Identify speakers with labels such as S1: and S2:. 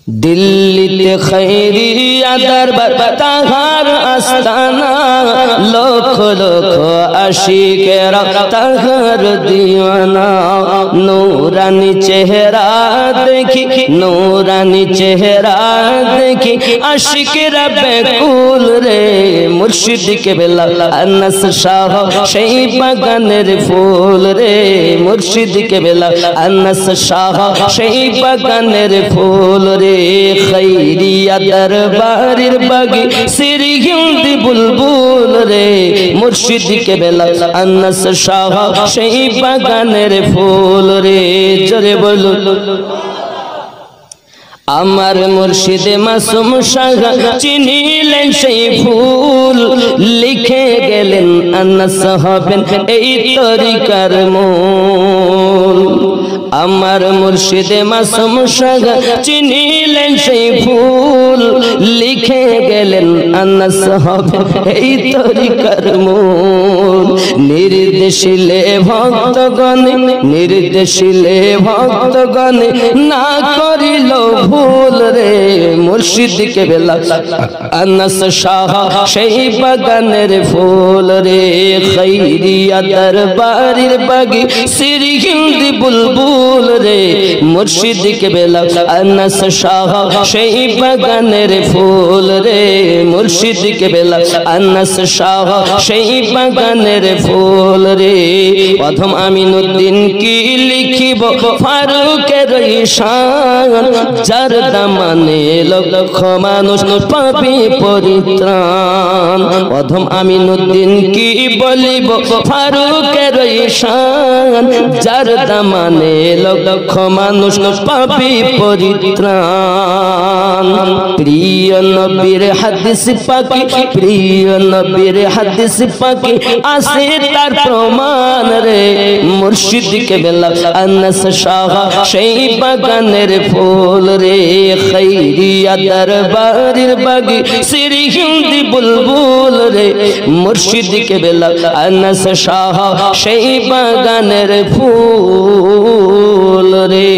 S1: दिल्ली खैरिया दरबार ताहार आस्ताना लोख लोख आशिकेरा ताहार दीवाना नूरानी चेहरा देखी नूरानी चेहरा देखी आशिकेरा बेकुल रे मुर्शिद के बेला अनस शाह সেই বাগানের ফুল রে মুর্শিদ के बेला अनस शाह সেই বাগানের ফুল রে खैरिया दरबारेर बागी सिरी हिंदी बुलबुल रे मुर्शिद के बेला अनस शाह সেই বাগানের ফুল রে জোরে বলুন আমার মুর্শিদে মাসুম শাহ চিনিলেন সেই ফুল লিখে গেলেন আনাস হবেন এই তরিকার মূল আমার মুর্শিদে মাসুম শাহ চিনিলেন সেই ফুল লিখে গেলেন আনাস হবেন এই তরিকার মূল নির্দেশিলে ভক্তগণ না করিল ভুল রে মুর্শিদ के बेला अनस शाह সেই বাগানের ফুল রে खैरिया दरबारेर बागी सिरी हिंदी बुलबुल रे मुर्शिद के बेला अनस शाह সেই বাগানের ফুল রে मुर्शिद के बेला अनस शाह সেই বাগানের ফুল রে প্রথম আমিনুদ্দিন কি লিখিব ফারুকের ঈশান যার দামানে লক্ষ মানুষ পাবে পরিত্রাণ প্রথম আমিনুদ্দিন কি বলিব ফারুকের ঈশান যার দামানে লক্ষ মানুষ পাবে পরিত্রাণ প্রিয় নবীর হাদিস পাকি আছে তার প্রমাণ রে মুর্শিদ के बेला अनस शाह সেই বাগানের ফুল রে खैरिया दरबारेर बागी सिरी हिंदी बुलबुल रे मुर्शिद के बेला अनस शाह সেই বাগানের ফুল রে।